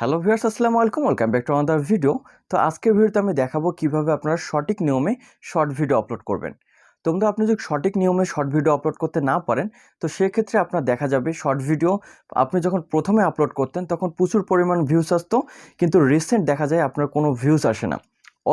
Hello viewers, আসসালামু আলাইকুম। Welcome back to another video. তো আজকের ভিডিওতে আমি দেখাবো কিভাবে আপনারা সঠিক নিয়মে শর্ট ভিডিও আপলোড করবেন। তো বন্ধু, আপনি যদি সঠিক নিয়মে শর্ট ভিডিও আপলোড করতে না পারেন, তো সেক্ষেত্রে আপনার দেখা যাবে শর্ট ভিডিও আপনি যখন প্রথমে আপলোড করতেন তখন প্রচুর পরিমাণ ভিউস আসতো, কিন্তু রিসেন্ট দেখা যায় আপনার কোনো ভিউস আসে না।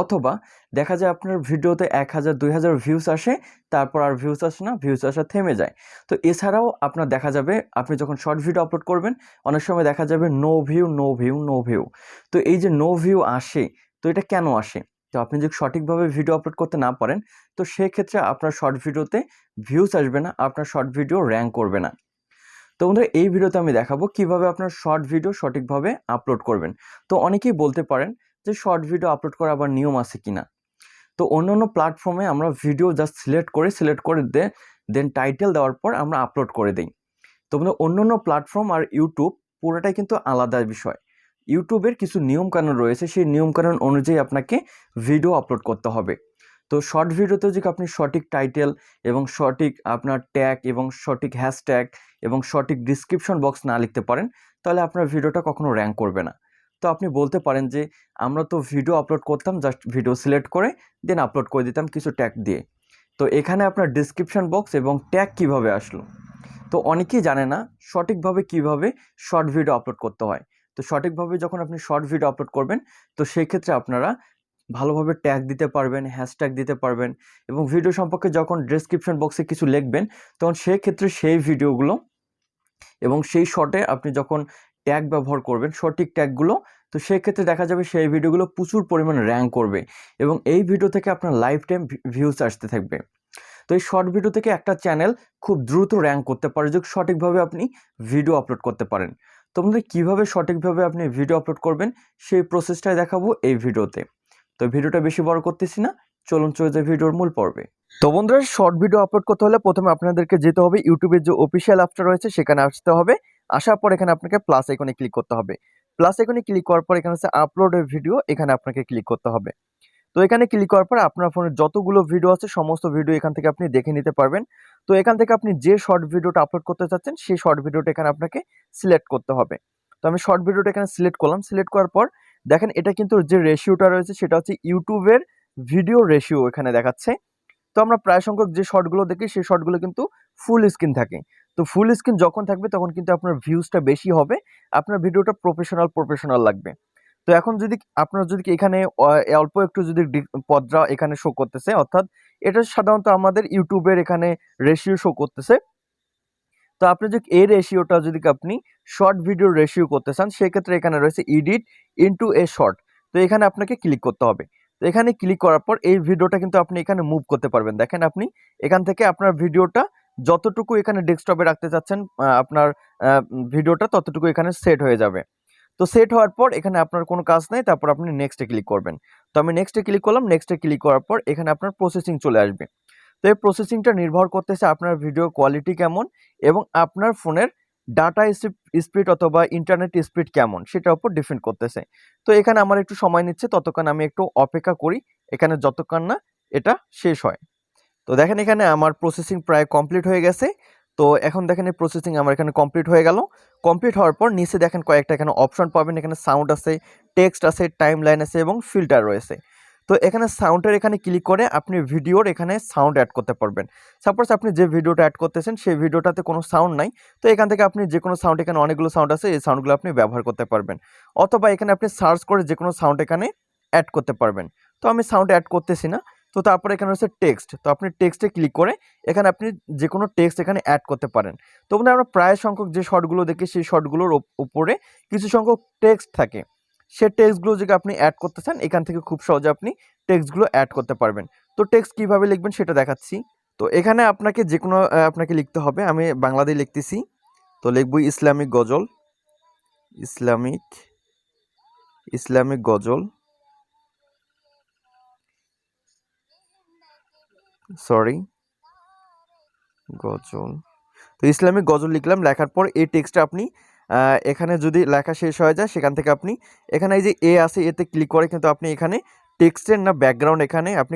অথবা দেখা যায় আপনার ভিডিওতে 1000 2000 ভিউস আসে, তারপর আর ভিউস আসে না, ভিউস আসা থেমে যায়। তো এছাড়াও আপনার দেখা যাবে আপনি যখন শর্ট ভিডিও আপলোড করবেন, অনেক সময় দেখা যাবে no view no view no view. তো এই যে নো ভিউ আসে, তো এটা কেন আসে? তো আপনি যদি সঠিকভাবে ভিডিও আপলোড করতে না পারেন, তো সেক্ষেত্রে আপনার শর্ট ভিডিওতে ভিউস আসবে না, আপনার শর্ট ভিডিও র্যাঙ্ক করবে না। তো বন্ধুরা, এই ভিডিওতে আমি দেখাবো কিভাবে আপনার শর্ট ভিডিও সঠিকভাবে আপলোড করবেন। তো অনেকেই বলতে পারেন যে শর্ট ভিডিও আপলোড করার আবার নিয়ম আছে কিনা। তো অন্যান্য প্ল্যাটফর্মে আমরা ভিডিও জাস্ট সিলেক্ট করে দেন টাইটেল দেওয়ার পর আমরা আপলোড করে দিই। তো বন্ধু, অন্যান্য প্ল্যাটফর্ম আর ইউটিউব পুরোটাই কিন্তু আলাদা বিষয়। ইউটিউবের কিছু নিয়মকানুন রয়েছে, সেই নিয়মকানুন অনুযায়ী আপনাকে ভিডিও আপলোড করতে হবে। তো শর্ট ভিডিওতে যদি আপনি সঠিক টাইটেল এবং সঠিক আপনার ট্যাগ এবং সঠিক হ্যাশট্যাগ এবং সঠিক ডিসক্রিপশন বক্স না লিখতে পারেন, তাহলে আপনার ভিডিওটা কখনো র্যাঙ্ক করবে না। তো আপনি বলতে পারেন যে আমরা তো ভিডিও আপলোড করতাম, জাস্ট ভিডিও সিলেক্ট করে দেন আপলোড করে দিতাম কিছু ট্যাগ দিয়ে। তো এখানে আপনার ডিসক্রিপশন বক্স এবং ট্যাগ কিভাবে আসলো? তো অনেকেই জানে না সঠিকভাবে কিভাবে শর্ট ভিডিও আপলোড করতে হয়। তো সঠিকভাবে যখন আপনি শর্ট ভিডিও আপলোড করবেন, তো সেই ক্ষেত্রে আপনারা ভালোভাবে ট্যাগ দিতে পারবেন, হ্যাশট্যাগ দিতে পারবেন এবং ভিডিও সম্পর্কে যখন ডেসক্রিপশন বক্সে কিছু লিখবেন, তখন সেক্ষেত্রে সেই ভিডিওগুলো এবং সেই শর্টে আপনি যখন ট্যাগ ব্যবহার করবেন, সঠিক ট্যাগগুলো, তো সেক্ষেত্রে দেখা যাবে সেই ভিডিওগুলো প্রচুর পরিমাণে র্যাঙ্ক করবে এবং এই ভিডিও থেকে আপনার লাইফ টাইম ভিউজ আসতে থাকবে। তো এই শর্ট ভিডিও থেকে একটা চ্যানেল খুব দ্রুত র্যাঙ্ক করতে পারে যদি সঠিকভাবে আপনি ভিডিও আপলোড করতে পারেন। তো আমাদের কীভাবে সঠিকভাবে আপনি ভিডিও আপলোড করবেন সেই প্রসেসটাই দেখাবো এই ভিডিওতে। তো ভিডিওটা বেশি বড় করতেছি না, চলুন চলে যাই ভিডিওর মূল পর্বে। তো বন্ধুরা, শর্ট ভিডিও আপলোড করতে হলে প্রথমে আপনাদেরকে যেতে হবে ইউটিউবের যে অফিসিয়াল অ্যাপটা রয়েছে সেখানে আসতে হবে। আসার পর এখানে আপনাকে প্লাস আইকনে ক্লিক করতে হবে। প্লাস আইকনে ক্লিক করার পর এখানে হচ্ছে আপলোড এ ভিডিও, এখানে আপনাকে ক্লিক করতে হবে। তো এখানে ক্লিক করার পর আপনার ফোনে যতগুলো ভিডিও আছে সমস্ত ভিডিও এখান থেকে আপনি দেখে নিতে পারবেন। তো এখান থেকে আপনি যে শর্ট ভিডিওটা আপলোড করতে চাচ্ছেন সেই শর্ট ভিডিওটা এখানে আপনাকে সিলেক্ট করতে হবে। তো আমি শর্ট ভিডিওটা এখানে সিলেক্ট করলাম। সিলেক্ট করার পর দেখেন এটা কিন্তু যে রেশিওটা রয়েছে সেটা হচ্ছে ইউটিউবের ভিডিও রেশিও এখানে দেখাচ্ছে। তো আমরা প্রায় সংখ্যক যে শর্টগুলো দেখি সেই শর্টগুলো কিন্তু ফুল স্ক্রিন থাকে। তো ফুল স্ক্রিন যখন থাকবে তখন কিন্তু আপনার ভিউজটা বেশি হবে, আপনার ভিডিওটা প্রফেশনাল লাগবে। তো এখন যদি আপনার যদি এখানে অল্প একটু যদি পর্দা এখানে শো করতেছে, অর্থাৎ এটা সাধারণত আমাদের ইউটিউবের এখানে রেশিও শো করতেছে। তো আপনি যদি এই রেশিওটা যদি আপনি শর্ট ভিডিও রেশিও করতে চান, সেক্ষেত্রে এখানে রয়েছে এডিট ইনটু এ শর্ট। তো এখানে আপনাকে ক্লিক করতে হবে। তো এখানে ক্লিক করার পর এই ভিডিওটা কিন্তু আপনি এখানে মুভ করতে পারবেন। দেখেন আপনি এখান থেকে আপনার ভিডিওটা যতটুকু এখানে ডেস্কটপে রাখতে চাচ্ছেন আপনার ভিডিওটা ততটুকু এখানে সেট হয়ে যাবে। তো সেট হওয়ার পর এখানে আপনার কোনো কাজ নাই, তারপর আপনি নেক্সটে ক্লিক করবেন। তো আমি নেক্সটে ক্লিক করলাম। নেক্সটে ক্লিক করার পর এখানে আপনার প্রসেসিং চলে আসবে। তো এই প্রসেসিংটা নির্ভর করতেছে আপনার ভিডিও কোয়ালিটি কেমন এবং আপনার ফোনের ডাটা স্পিড অথবা ইন্টারনেট স্পিড কেমন সেটার উপর ডিপেন্ড করতেছে। তো এখানে আমার একটু সময় নিচ্ছে, ততক্ষণ আমি একটু অপেক্ষা করি এখানে যতক্ষণ না এটা শেষ হয়। তো দেখেন এখানে আমার প্রসেসিং প্রায় কমপ্লিট হয়ে গেছে। তো এখন দেখেন এই প্রসেসিং আমার এখানে কমপ্লিট হয়ে গেল। কমপ্লিট হওয়ার পর নিচে দেখেন কয়েকটা এখানে অপশন পাবেন। এখানে সাউন্ড আছে, টেক্সট আছে, টাইমলাইন আছে এবং ফিল্টার রয়েছে। তো এখানে সাউন্ডের এখানে ক্লিক করে আপনি ভিডিওর এখানে সাউন্ড অ্যাড করতে পারবেন। সাপোজ আপনি যে ভিডিওটা অ্যাড করতেছেন সেই ভিডিওটাতে কোনো সাউন্ড নাই, তো এখান থেকে আপনি যে কোনো সাউন্ড, এখানে অনেকগুলো সাউন্ড আছে, এই সাউন্ডগুলো আপনি ব্যবহার করতে পারবেন। অথবা এখানে আপনি সার্চ করে যে কোনো সাউন্ড এখানে অ্যাড করতে পারবেন। তো আমি সাউন্ড অ্যাড করতেছি না। তো তারপরে এখানে হচ্ছে টেক্সট। তো আপনি টেক্সটে ক্লিক করে এখানে আপনি যে কোনো টেক্সট এখানে অ্যাড করতে পারেন। তো বন্ধুরা, আমরা প্রায় সংখ্যক যে শর্টগুলো দেখি সেই শর্টগুলোর উপরে কিছু সংখ্যক টেক্সট থাকে। সে টেক্সটগুলো যদি আপনি অ্যাড করতে চান, এখান থেকে খুব সহজে আপনি টেক্সটগুলো অ্যাড করতে পারবেন। তো টেক্সট কিভাবে লিখবেন সেটা দেখাচ্ছি। তো এখানে আপনাকে যে কোনো আপনাকে লিখতে হবে। আমি বাংলাতেই লিখতেছি। তো লিখব ইসলামিক গজল, ইসলামিক ইসলামিক গজল, সরি গজল। তো ইসলামিক গজল লিখলাম। লেখার পর এই টেক্সটটা আপনি এখানে যদি লেখা শেষ হয়ে যায় সেখান থেকে আপনি এখানে এই যে এ আছে, এতে ক্লিক করে কিন্তু আপনি এখানে টেক্সটের না ব্যাকগ্রাউন্ড এখানে আপনি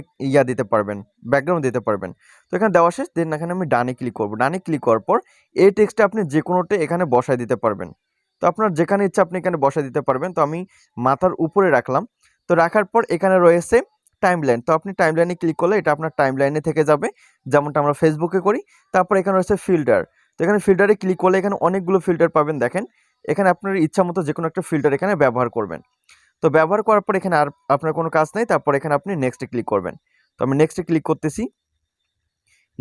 দিতে পারবেন, ব্যাকগ্রাউন্ড দিতে পারবেন। তো এখানে দেওয়া শেষ। দেন এখানে আমি ডানে ক্লিক করব। ডানে ক্লিক করার পর এই টেক্সটটা আপনি যে কোনোটা এখানে বসায় দিতে পারবেন। তো আপনার যেখানে ইচ্ছা আপনি এখানে বসা দিতে পারবেন। তো আমি মাথার উপরে রাখলাম। তো রাখার পর এখানে রয়েছে টাইমলাইন। তো আপনি টাইমলাইনে ক্লিক করলে এটা আপনার টাইমলাইনে থেকে যাবে, যেমনটা আমরা ফেসবুকে করি। তারপর এখানে রয়েছে ফিল্টার। তো এখানে ফিল্টারে ক্লিক করলে এখানে অনেকগুলো ফিল্টার পাবেন। দেখেন এখানে আপনার ইচ্ছা মতো যে কোনো একটা ফিল্টার এখানে ব্যবহার করবেন। তো ব্যবহার করার পর এখানে আর আপনার কোনো কাজ নেই। তারপর এখানে আপনি নেক্সটে ক্লিক করবেন। তো আমি নেক্সটে ক্লিক করতেছি।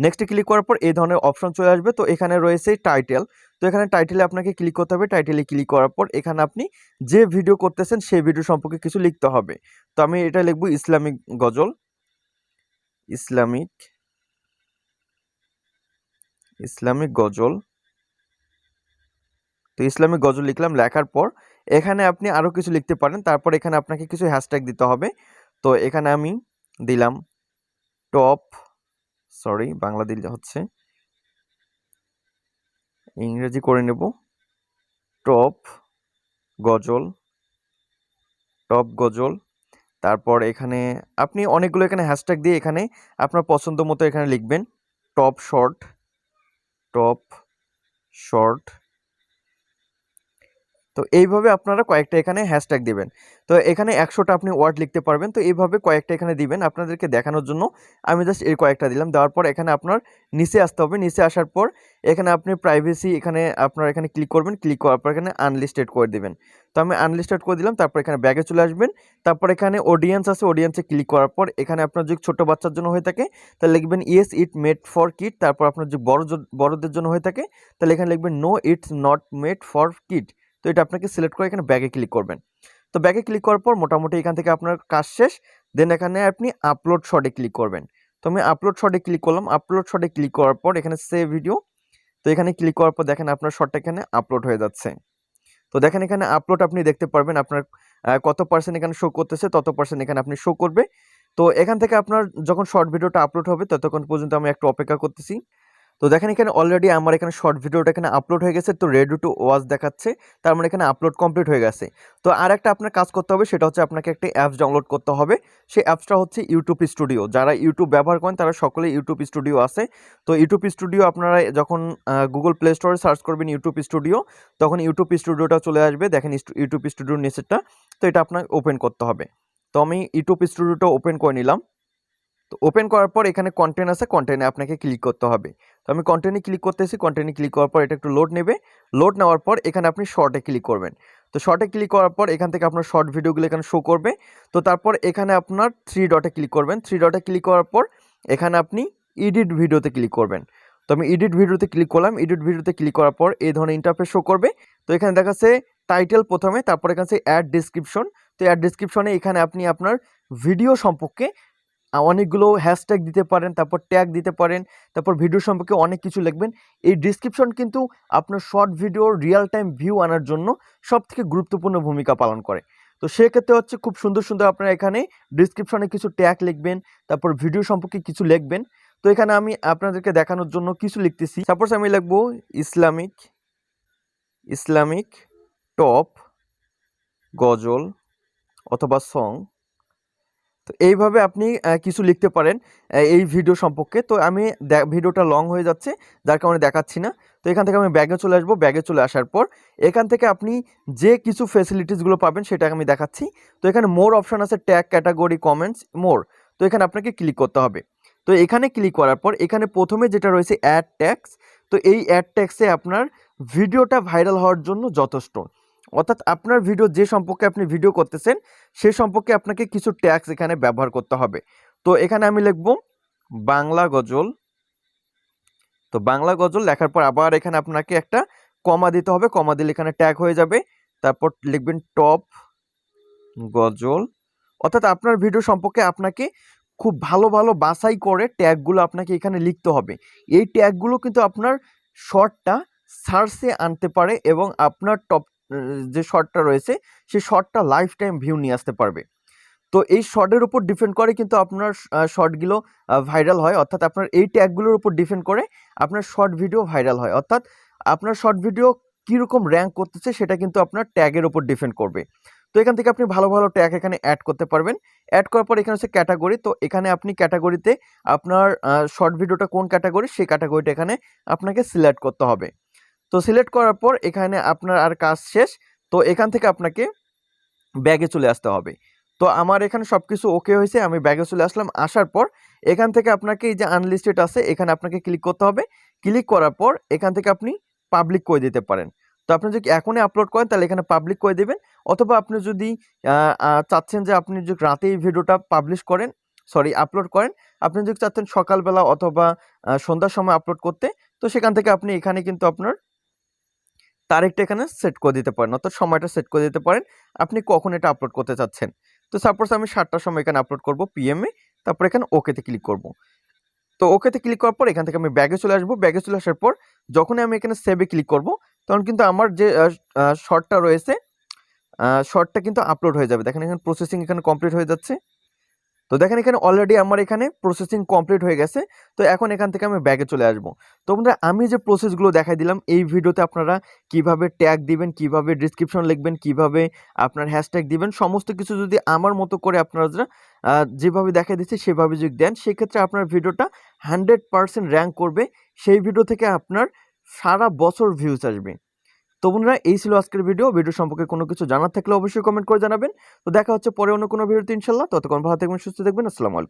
নেক্সটে ক্লিক করার পর এই ধরনের অপশন চলে আসবে। তো এখানে রয়েছে টাইটেল। তো এখানে টাইটেলে আপনাকে ক্লিক করতে হবে। টাইটেলে ক্লিক করার পর এখানে আপনি যে ভিডিও করতেছেন সেই ভিডিও সম্পর্কে কিছু লিখতে হবে। তো আমি এটা লিখব ইসলামিক গজল, ইসলামিক ইসলামিক গজল। তো ইসলামিক গজল লিখলাম। লেখার পর এখানে আপনি আরও কিছু লিখতে পারেন। তারপর এখানে আপনাকে কিছু হ্যাশট্যাগ দিতে হবে। তো এখানে আমি দিলাম টপ, বাংলা দিলে হচ্ছে, ইংরেজি করে নেব, টপ গজল, টপ গজল। তারপর এখানে আপনি অনেকগুলো এখানে হ্যাশট্যাগ দিয়ে এখানে আপনার পছন্দ মতো এখানে লিখবেন। Top short, top short. তো এইভাবে আপনারা কয়েকটা এখানে হ্যাশট্যাগ দিবেন। তো এখানে 100টা আপনি ওয়ার্ড লিখতে পারবেন। তো এইভাবে কয়েকটা এখানে দিবেন আপনাদেরকে দেখানোর জন্য। আমি জাস্ট এই কয়েকটা দিলাম। দেওয়ার পর এখানে আপনার নিচে আসতে হবে। নিচে আসার পর এখানে আপনি প্রাইভেসি এখানে আপনার এখানে ক্লিক করবেন। ক্লিক করার পর এখানে আনলিস্টেড করে দিবেন। তো আমি আনলিস্টেড করে দিলাম। তারপর এখানে ব্যাগে চলে আসবেন। তারপর এখানে অডিয়েন্স আছে, অডিয়েন্সে ক্লিক করার পর এখানে আপনার যদি ছোট বাচ্চার জন্য হয়ে থাকে তাহলে লিখবেন yes it made for kid. তারপর আপনার যদি বড়দের জন্য হয়ে থাকে তাহলে এখানে লিখবেন no it's not made for kid. তো এটা আপনাকে সিলেক্ট করে এখানে ব্যাগে ক্লিক করবেন। তো ব্যাগে ক্লিক করার পর মোটামুটি এখান থেকে আপনার কাজ শেষ। দেন এখানে আপনি আপলোড শটে ক্লিক করবেন। তো আমি আপলোড শটে ক্লিক করলাম। আপলোড শটে ক্লিক করার পর এখানে সেভ ভিডিও। তো এখানে ক্লিক করার পর দেখেন আপনার শটটা এখানে আপলোড হয়ে যাচ্ছে। তো দেখেন এখানে আপলোড আপনি দেখতে পারবেন আপনার কত পার্সেন্ট এখানে শো করতেছে, তত পার্সেন্ট এখানে আপনি শো করবে। তো এখান থেকে আপনার যখন শর্ট ভিডিওটা আপলোড হবে ততক্ষণ পর্যন্ত আমি একটু অপেক্ষা করতেছি। তো দেখেন এখানে অলরেডি আমার এখানে শর্ট ভিডিওটা এখানে আপলোড হয়ে গেছে। তো রেডি টু ওয়াচ দেখাচ্ছে, তার মানে এখানে আপলোড কমপ্লিট হয়ে গেছে। তো আর একটা আপনার কাজ করতে হবে, সেটা হচ্ছে আপনাকে একটা অ্যাপস ডাউনলোড করতে হবে। সেই অ্যাপসটা হচ্ছে ইউটিউব স্টুডিও। যারা ইউটিউব ব্যবহার করেন তারা সকলে ইউটিউব স্টুডিও আছে। তো ইউটিউব স্টুডিও আপনারা যখন গুগল প্লে স্টোরে সার্চ করবেন ইউটিউব স্টুডিও, তখন ইউটিউব স্টুডিওটা চলে আসবে। দেখেন ইউটিউব স্টুডিওর নিচেরটা। তো এটা আপনাকে ওপেন করতে হবে। তো আমি ইউটিউব স্টুডিওটা ওপেন করে নিলাম। তো ওপেন করার পর এখানে কন্টেন্ট আছে, কন্টেন্টে আপনাকে ক্লিক করতে হবে। তো আমি কন্টেন্টে ক্লিক করতেছি। কন্টেন্টে ক্লিক করার পর এটা একটু লোড নেবে। লোড নেওয়ার পর এখানে আপনি শর্টে ক্লিক করবেন। তো শর্টে ক্লিক করার পর এখান থেকে আপনার শর্ট ভিডিওগুলো এখানে শো করবে। তো তারপর এখানে আপনার 3 ডটে ক্লিক করবেন। 3 ডটে ক্লিক করার পর এখানে আপনি এডিট ভিডিওতে ক্লিক করবেন। তো আমি এডিট ভিডিওতে ক্লিক করলাম। এডিট ভিডিওতে ক্লিক করার পর এই ধরনের ইন্টারফেস শো করবে। তো এখানে দেখাচ্ছে টাইটেল প্রথমে, তারপর এখানে অ্যাড ডিসক্রিপশন। তো অ্যাড ডিসক্রিপশনে এখানে আপনি আপনার ভিডিও সম্পর্কে অনেকগুলো হ্যাশট্যাগ দিতে পারেন, তারপর ট্যাগ দিতে পারেন, তারপর ভিডিও সম্পর্কে অনেক কিছু লিখবেন। এই ডিসক্রিপশন কিন্তু আপনার শর্ট ভিডিওর রিয়েল টাইম ভিউ আনার জন্য সবথেকে গুরুত্বপূর্ণ ভূমিকা পালন করে। তো সেক্ষেত্রে হচ্ছে খুব সুন্দর সুন্দর আপনারা এখানে ডিসক্রিপশনে কিছু ট্যাগ লিখবেন, তারপর ভিডিও সম্পর্কে কিছু লিখবেন। তো এখানে আমি আপনাদেরকে দেখানোর জন্য কিছু লিখতেছি। সাপোজ আমি লিখবো ইসলামিক ইসলামিক টপ গজল অথবা সং। তো এইভাবে আপনি কিছু লিখতে পারেন এই ভিডিও সম্পর্কে। তো আমি ভিডিওটা লং হয়ে যাচ্ছে, যার কারণে দেখাচ্ছি না। তো এখান থেকে আমি ব্যাগে চলে আসবো। ব্যাগে চলে আসার পর এখান থেকে আপনি যে কিছু ফ্যাসিলিটিসগুলো পাবেন সেটা আমি দেখাচ্ছি। তো এখানে মোর অপশন আছে, ট্যাগ, ক্যাটাগরি, কমেন্টস, মোর। তো এখানে আপনাকে ক্লিক করতে হবে। তো এখানে ক্লিক করার পর এখানে প্রথমে যেটা রয়েছে অ্যাড ট্যাক্স। তো এই অ্যাড ট্যাক্সে আপনার ভিডিওটা ভাইরাল হওয়ার জন্য যথেষ্ট। অর্থাৎ আপনার ভিডিও যে সম্পর্কে আপনি ভিডিও করতেছেন সে সম্পর্কে আপনাকে কিছু ট্যাক্স এখানে ব্যবহার করতে হবে। তো এখানে আমি লিখব বাংলা গজল। তো বাংলা গজল লেখার পর আবার এখানে আপনাকে একটা কমা দিতে হবে। কমা দিলে এখানে ট্যাগ হয়ে যাবে। তারপর লিখবেন টপ গজল। অর্থাৎ আপনার ভিডিও সম্পর্কে আপনাকে খুব ভালো ভালো বাছাই করে ট্যাগগুলো আপনাকে এখানে লিখতে হবে। এই ট্যাগগুলো কিন্তু আপনার শর্টটা সার্চে আনতে পারে এবং আপনার টপ যে শর্টটা রয়েছে সেই শর্টটা লাইফ টাইম ভিউ নিয়ে আসতে পারবে। তো এই শর্টের উপর ডিপেন্ড করে কিন্তু আপনার শর্টগুলো ভাইরাল হয়। অর্থাৎ আপনার এই ট্যাগগুলোর উপর ডিপেন্ড করে আপনার শর্ট ভিডিও ভাইরাল হয়। অর্থাৎ আপনার শর্ট ভিডিও কীরকম র্যাঙ্ক করতেছে সেটা কিন্তু আপনার ট্যাগের উপর ডিপেন্ড করবে। তো এখান থেকে আপনি ভালো ভালো ট্যাগ এখানে অ্যাড করতে পারবেন। অ্যাড করার পর এখানে হচ্ছে ক্যাটাগরি। তো এখানে আপনি ক্যাটাগরিতে আপনার শর্ট ভিডিওটা কোন ক্যাটাগরি সেই ক্যাটাগরিটা এখানে আপনাকে সিলেক্ট করতে হবে। তো সিলেক্ট করার পর এখানে আপনার আর কাজ শেষ। তো এখান থেকে আপনাকে ব্যাগে চলে আসতে হবে। তো আমার এখানে সবকিছু ওকে হয়েছে, আমি ব্যাগে চলে আসলাম। আসার পর এখান থেকে আপনাকে এই যে আনলিস্টেড আছে এখানে আপনাকে ক্লিক করতে হবে। ক্লিক করার পর এখান থেকে আপনি পাবলিক করে দিতে পারেন। তো আপনি যদি এখনই আপলোড করেন তাহলে এখানে পাবলিক করে দেবেন, অথবা আপনি যদি চাচ্ছেন যে আপনি যদি রাতে এই ভিডিওটা পাবলিশ করেন, সরি আপলোড করেন, আপনি যদি চাচ্ছেন সকালবেলা অথবা সন্ধ্যার সময় আপলোড করতে, তো সেখান থেকে আপনি এখানে কিন্তু আপনার তারিখটা এখানে সেট করে দিতে পারেন, অর্থাৎ সময়টা সেট করে দিতে পারেন আপনি কখন এটা আপলোড করতে চাচ্ছেন। তো সাপোজ আমি 7টার সময় এখানে আপলোড করব PM এ, তারপর এখানে ওকেতে ক্লিক করব। তো ওকেতে ক্লিক করার পর এখান থেকে আমি ব্যাগে চলে আসবো। ব্যাগে চলে আসার পর যখনই আমি এখানে সেভে ক্লিক করব, তখন কিন্তু আমার যে শর্টটা রয়েছে, শর্টটা কিন্তু আপলোড হয়ে যাবে। দেখেন এখানে প্রসেসিং এখানে কমপ্লিট হয়ে যাচ্ছে। তো দেখেন এখানে অলরেডি আমার এখানে প্রসেসিং কমপ্লিট হয়ে গেছে। তো এখন এখান থেকে আমি ব্যাগে চলে আসবো। তো বন্ধুরা আমি যে প্রসেসগুলো দেখাই দিলাম এই ভিডিওতে আপনারা কিভাবে ট্যাগ দিবেন, কিভাবে ডেসক্রিপশন লিখবেন, কিভাবে আপনার হ্যাশট্যাগ দিবেন, সমস্ত কিছু যদি আমার মতো করে আপনারা যেভাবে দেখাই দিচ্ছি সেভাবে যদি দেন, সেক্ষেত্রে আপনার ভিডিওটা 100% র্যাঙ্ক করবে। সেই ভিডিও থেকে আপনার সারা বছর ভিউজ আসবে। তো বন্ধুরা এই ছিল আজকের ভিডিও সম্পর্কে কোনো কিছু জানার থাকলে অবশ্যই কমেন্ট করে জানাবেন। তো দেখা হচ্ছে পরে অন্য কোনো ভিডিওতে ইনশাল্লাহ। ততক্ষণ ভালো থাকবেন, সুস্থ থাকবেন। আসসালামু আলাইকুম।